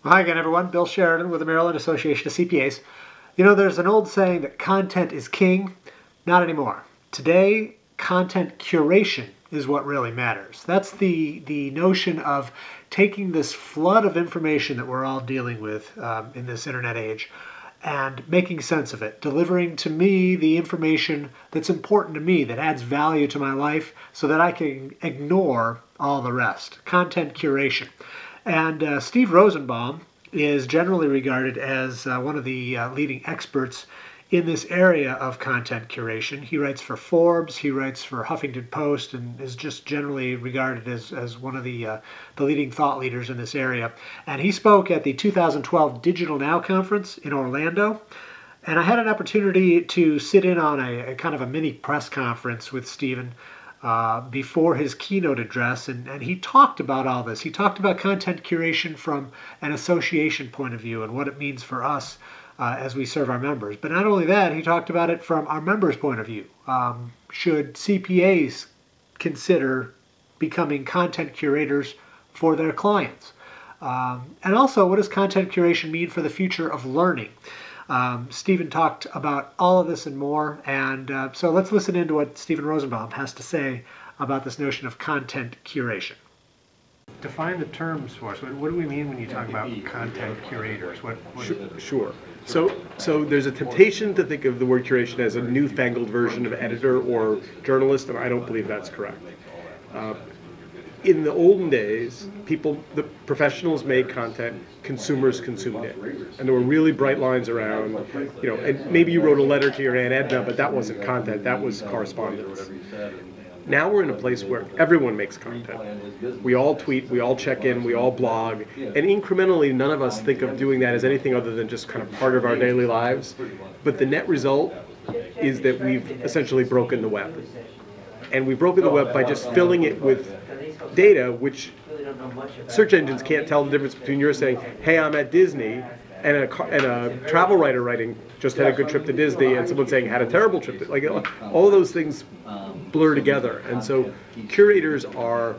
Well, hi again, everyone. Bill Sheridan with the Maryland Association of CPAs. You know, there's an old saying that content is king. Not anymore. Today, content curation is what really matters. That's the notion of taking this flood of information that we're all dealing with in this internet age and making sense of it, delivering to me the information that's important to me, that adds value to my life so that I can ignore all the rest. Content curation. And Steve Rosenbaum is generally regarded as one of the leading experts in this area of content curation. He writes for Forbes, he writes for Huffington Post, and is just generally regarded as one of the leading thought leaders in this area. And he spoke at the 2012 Digital Now conference in Orlando. And I had an opportunity to sit in on a kind of a mini press conference with Steven before his keynote address, and he talked about all this. He talked about content curation from an association point of view and what it means for us as we serve our members. But not only that, he talked about it from our members' point of view. Should CPAs consider becoming content curators for their clients? And also, what does content curation mean for the future of learning? Steven talked about all of this and more, and so let's listen into what Steven Rosenbaum has to say about this notion of content curation. Define the terms for us. What do we mean when you talk about content curators? Sure. So there's a temptation to think of the word curation as a newfangled version of editor or journalist, and I don't believe that's correct. In the olden days, the professionals made content, consumers consumed it. And there were really bright lines around, and maybe you wrote a letter to your Aunt Edna, but that wasn't content, that was correspondence. Now we're in a place where everyone makes content. We all tweet, we all check in, we all blog, and incrementally none of us think of doing that as anything other than just kind of part of our daily lives. But the net result is that we've essentially broken the web. And we've broken the web by just filling it with data, which search engines can't tell the difference between you're saying, hey, I'm at Disney, and a travel writer writing, just had a good trip to Disney, and someone saying, had a terrible trip. Like, all of those things blur together. And so curators are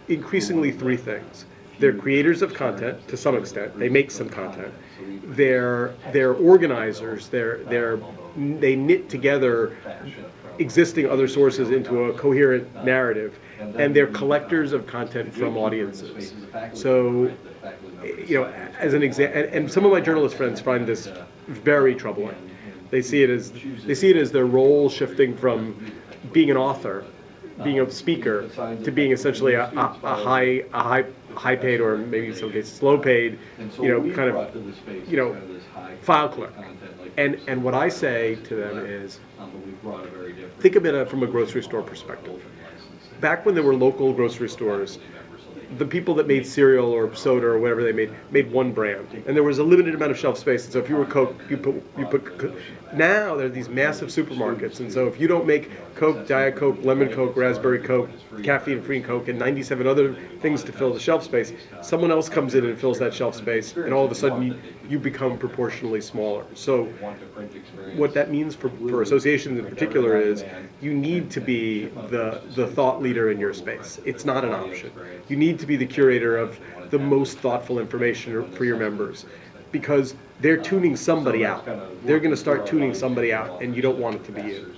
increasingly three things. They're creators of content to some extent. They make some content. They're organizers. They knit together existing other sources into a coherent narrative, and they're collectors of content from audiences. So, as an example, and some of my journalist friends find this very troubling. They see it as their role shifting from being an author, being a speaker, to being essentially a high paid, or maybe in some cases low paid, file clerk. And what I say to them is, think of it from a grocery store perspective. Back when there were local grocery stores, the people that made cereal or soda or whatever they made one brand, and there was a limited amount of shelf space. And so if you were Coke, you put. Now there are these massive supermarkets, and so if you don't make Coke, Diet Coke, Lemon Coke, Raspberry Coke, caffeine-free Coke, and 97 other things to fill the shelf space, someone else comes in and fills that shelf space, and all of a sudden you become proportionally smaller. So what that means for associations in particular is you need to be the thought leader in your space. It's not an option. You need to be the curator of the most thoughtful information for your members, because they're tuning somebody out. They're going to start tuning somebody out, and you don't want it to be you.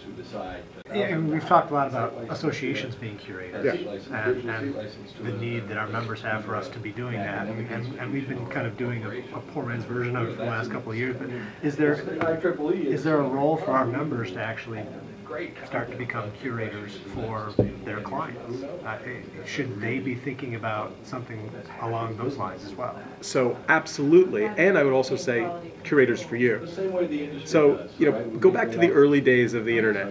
Yeah, and we've talked a lot about associations being curators, and the need that our members have for us to be doing that, and we've been kind of doing a poor man's version of it for the last couple of years. But is there a role for our members to actually start to become curators for their clients? Should they be thinking about something along those lines as well? So absolutely, and I would also say curators for you. So go back to the early days of the internet.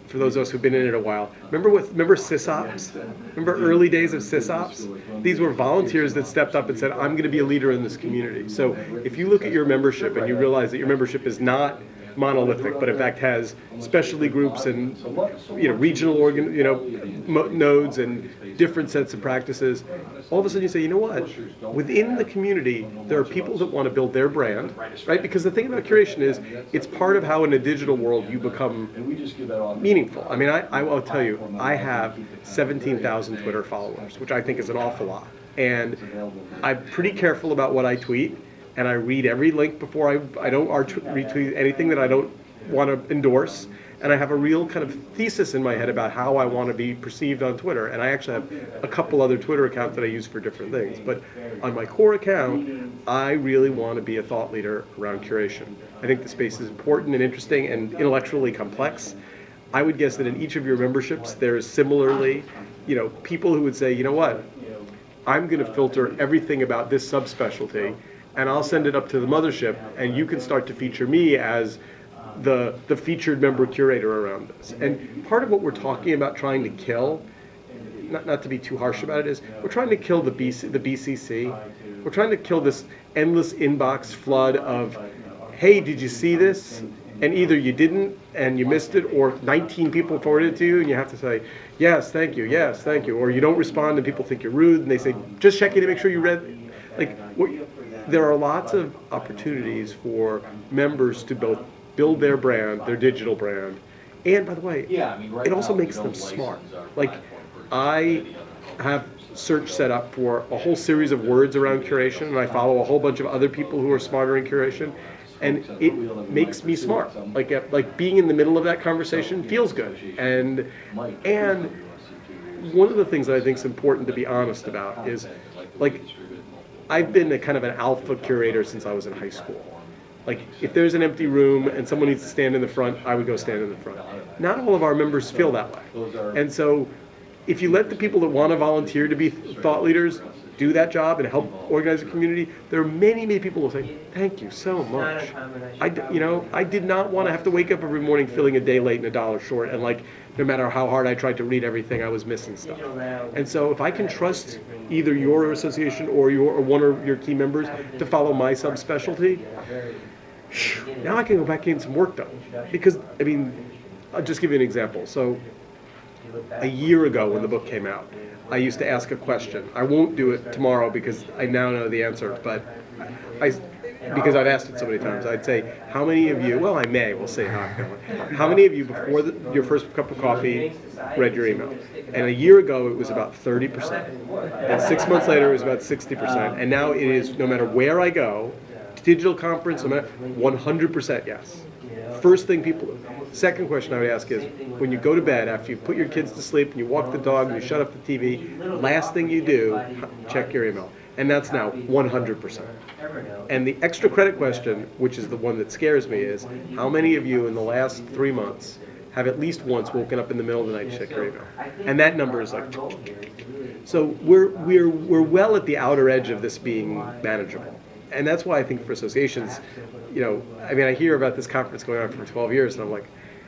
For those of us who've been in it a while, remember sysops? Remember early days of sysops? These were volunteers that stepped up and said, I'm going to be a leader in this community. So if you look at your membership and you realize that your membership is not monolithic, but in fact has specialty groups and regional nodes and different sets of practices, all of a sudden you say, you know what? Within the community, there are people that want to build their brand, right? Because the thing about curation is, it's part of how in a digital world you become meaningful. I mean, I will tell you, I have 17,000 Twitter followers, which I think is an awful lot. And I'm pretty careful about what I tweet. and I read every link before I don't retweet anything that I don't want to endorse. And I have a real kind of thesis in my head about how I want to be perceived on Twitter. And I actually have a couple other Twitter accounts that I use for different things. But on my core account, I really want to be a thought leader around curation. I think the space is important and interesting and intellectually complex. I would guess that in each of your memberships, there is similarly, people who would say, you know what, I'm going to filter everything about this subspecialty, and I'll send it up to the mothership, and you can start to feature me as the featured member curator around this. And part of what we're talking about trying to kill, not to be too harsh about it, is we're trying to kill the BCC. We're trying to kill this endless inbox flood of, hey, did you see this? And either you didn't and you missed it, or 19 people forwarded it to you, and you have to say, yes, thank you, or you don't respond and people think you're rude, and they say, just checking to make sure you read. There are lots of opportunities for members to both build their brand, their digital brand, and by the way, it also makes them smart. I have search set up for a whole series of words around curation, and I follow a whole bunch of other people who are smarter in curation, and it makes me smart. Like being in the middle of that conversation feels good. And one of the things that I think is important to be honest about is, I've been a kind of an alpha curator since I was in high school. If there's an empty room and someone needs to stand in the front, I would go stand in the front. Not all of our members feel that way. And so if you let the people that want to volunteer to be thought leaders do that job and help organize a community, there are many, many people who say, thank you so much. I did not want to have to wake up every morning feeling a day late and $1 short, and no matter how hard I tried to read everything, I was missing stuff. And so if I can trust either your association or one of your key members to follow my subspecialty, now I can go back and get some work done. Because, I'll just give you an example. So a year ago when the book came out, I used to ask a question. I won't do it tomorrow because I now know the answer, but because I've asked it so many times, I'd say, how many of you, well, I may, we'll see how many of you before your first cup of coffee read your email? And a year ago, it was about 30%. And 6 months later, it was about 60%. And now it is, no matter where I go, digital conference, 100% yes. First thing second question I would ask is, when you go to bed, after you put your kids to sleep and you walk the dog and you shut off the TV, last thing you do, check your email. And that's now 100%. And the extra credit question, which is the one that scares me, is how many of you in the last 3 months have at least once woken up in the middle of the night to check your email? And that number is so we're well at the outer edge of this being manageable. And that's why I think for associations, I hear about this conference going on for 12 years, and I'm like,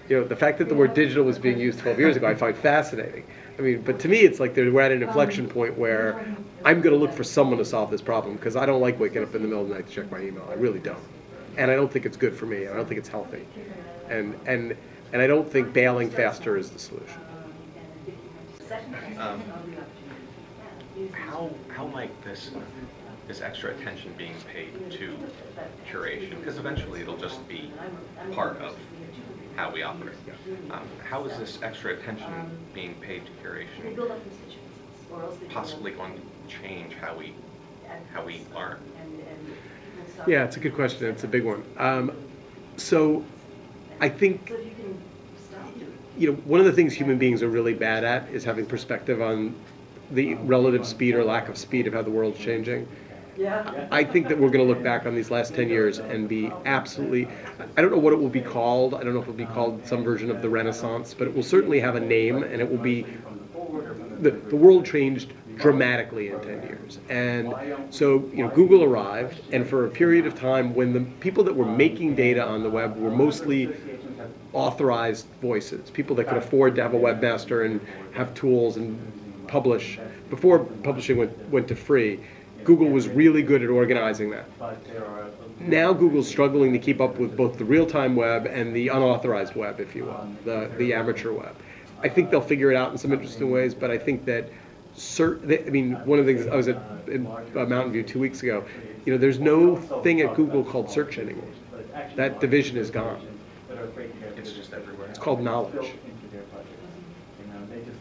the fact that the word digital was being used 12 years ago, I find fascinating. But to me, it's like we're at an inflection point where I'm going to look for someone to solve this problem, because I don't like waking up in the middle of the night to check my email. I really don't. And I don't think it's good for me. I don't think it's healthy. And I don't think bailing faster is the solution. How might this extra attention being paid to curation, because eventually it'll just be part of how we operate. How is this extra attention being paid to curation possibly going to change how we learn? Yeah, it's a good question. It's a big one. So I think one of the things human beings are really bad at is having perspective on the relative speed or lack of speed of how the world's changing. I think that we're going to look back on these last 10 years and be absolutely, I don't know what it will be called. I don't know if it will be called some version of the Renaissance, but it will certainly have a name, and it will be, the world changed dramatically in 10 years. And so, Google arrived, and for a period of time when the people that were making data on the web were mostly authorized voices, people that could afford to have a webmaster and have tools and publish, before publishing went to free, Google was really good at organizing that. Now Google's struggling to keep up with both the real-time web and the unauthorized web, if you will, the amateur web. I think they'll figure it out in some interesting ways, but I think that one of the things, I was in Mountain View 2 weeks ago, there's no thing at Google called search anymore. That division is gone. It's just everywhere. It's called knowledge.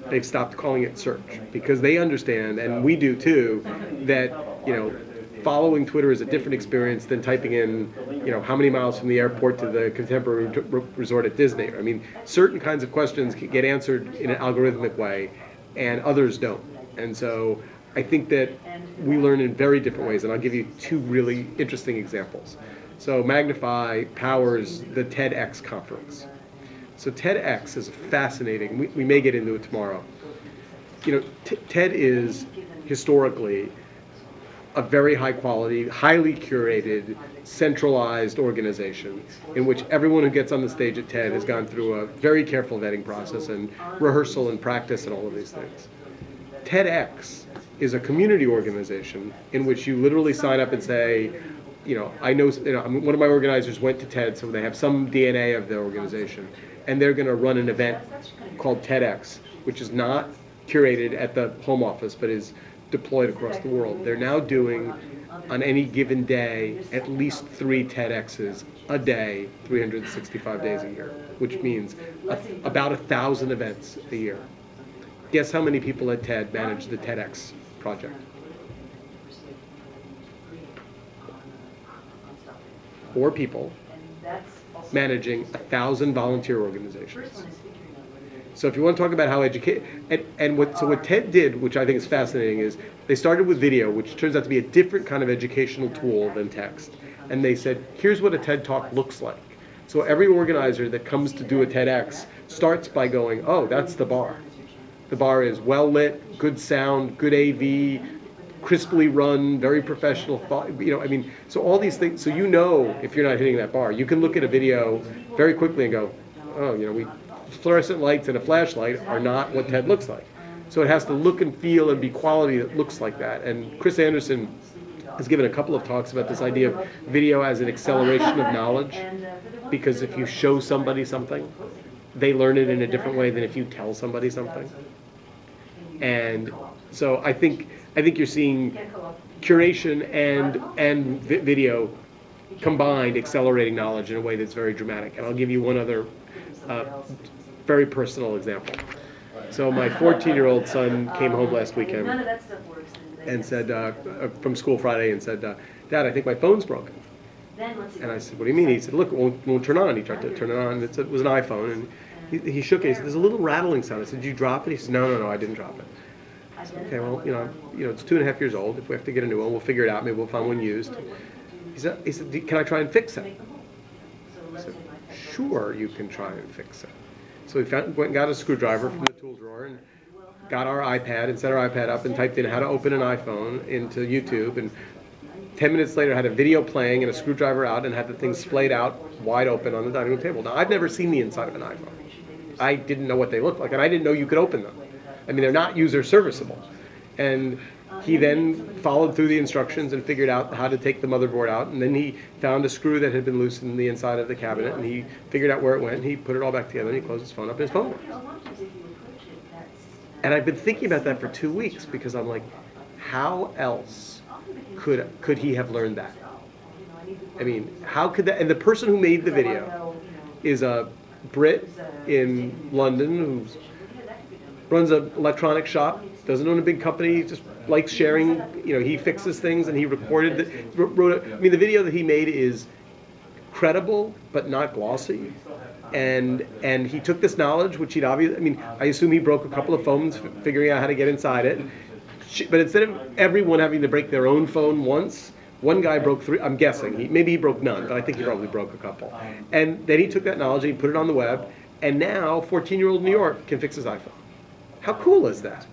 They've stopped calling it search because they understand, and we do too, that following Twitter is a different experience than typing in, how many miles from the airport to the contemporary resort at Disney. I mean, certain kinds of questions get answered in an algorithmic way, and others don't. And so I think that we learn in very different ways, and I'll give you two really interesting examples. So Magnify powers the TEDx conference. So TEDx is fascinating. We may get into it tomorrow. TED is historically a very high quality, highly curated, centralized organization in which everyone who gets on the stage at TED has gone through a very careful vetting process and rehearsal and practice and all of these things. TEDx is a community organization in which you literally sign up and say, I know, one of my organizers went to TED, so they have some DNA of the organization, and they're going to run an event called TEDx, which is not curated at the home office, but is deployed across the world. They're now doing, on any given day, at least 3 TEDx's a day, 365 days a year, which means about 1,000 events a year. Guess how many people at TED manage the TEDx project? 4 people managing 1,000 volunteer organizations. So if you want to talk about how what TED did, which I think is fascinating, is they started with video, which turns out to be a different kind of educational tool than text. And they said, here's what a TED Talk looks like. So every organizer that comes to do a TEDx starts by going, oh, that's the bar. The bar is well lit, good sound, good AV, crisply run, very professional thought, so all these things, so if you're not hitting that bar, you can look at a video very quickly and go, oh, fluorescent lights and a flashlight are not what TED looks like. So it has to look and feel and be quality that looks like that. And Chris Anderson has given a couple of talks about this idea of video as an acceleration of knowledge, because if you show somebody something, they learn it in a different way than if you tell somebody something. And so I think you're seeing curation and video combined accelerating knowledge in a way that's very dramatic. And I'll give you one other very personal example. So my 14-year-old son came home last weekend and said, from school Friday, and said, Dad, I think my phone's broken. And I said, what do you mean? He said, look, it won't turn on. He tried to turn it on. It was an iPhone, and he shook it. He said, there's a little rattling sound. I said, did you drop it? He said, no, I didn't drop it. I said, okay, well, it's 2.5 years old. If we have to get a new one, we'll figure it out. Maybe we'll find one used. He said, can I try and fix it? I said, sure, you can try and fix it. So we went and got a screwdriver from the tool drawer and got our iPad and set our iPad up and typed in how to open an iPhone into YouTube, and 10 minutes later had a video playing and a screwdriver out and had the thing splayed out wide open on the dining room table. Now, I've never seen the inside of an iPhone. I didn't know what they looked like, and I didn't know you could open them. I mean, they're not user serviceable. And he then followed through the instructions and figured out how to take the motherboard out, and then he found a screw that had been loose in the inside of the cabinet, and he figured out where it went, and he put it all back together, and he closed his phone up, and his phone works. And I've been thinking about that for 2 weeks, because I'm like, how else could he have learned that? I mean, how could that? And the person who made the video is a Brit in London who runs an electronic shop, doesn't own a big company, just likes sharing. He fixes things, and he recorded the video that he made is credible but not glossy. And he took this knowledge, which he'd obviously, I assume he broke a couple of phones figuring out how to get inside it. But instead of everyone having to break their own phone once, one guy broke 3, I'm guessing. Maybe he broke none, but I think he probably broke a couple. And then he took that knowledge and he put it on the web, and now 14-year-old New York can fix his iPhone. How cool is that?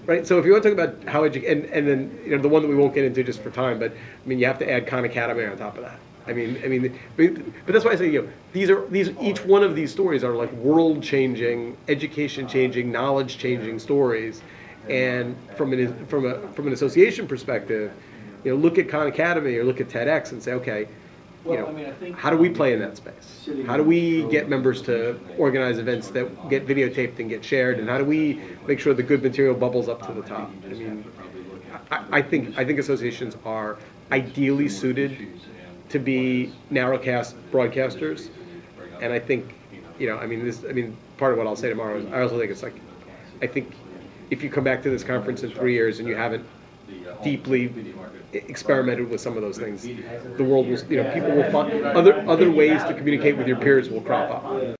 Right? So if you want to talk about how and then the one that we won't get into just for time, but you have to add Khan Academy on top of that. But that's why I say, each one of these stories are like world-changing, education-changing, knowledge-changing stories. And from an association perspective, look at Khan Academy or look at TEDx and say, okay, how do we play in that space? How do we get members to organize events that get videotaped and get shared? And how do we make sure the good material bubbles up to the top? I think associations are ideally suited to be narrowcast broadcasters, and I think part of what I'll say tomorrow is I also think it's like, I think if you come back to this conference in 3 years and you haven't deeply experimented with some of those things, the world will, people will find other ways to communicate with your peers will crop up.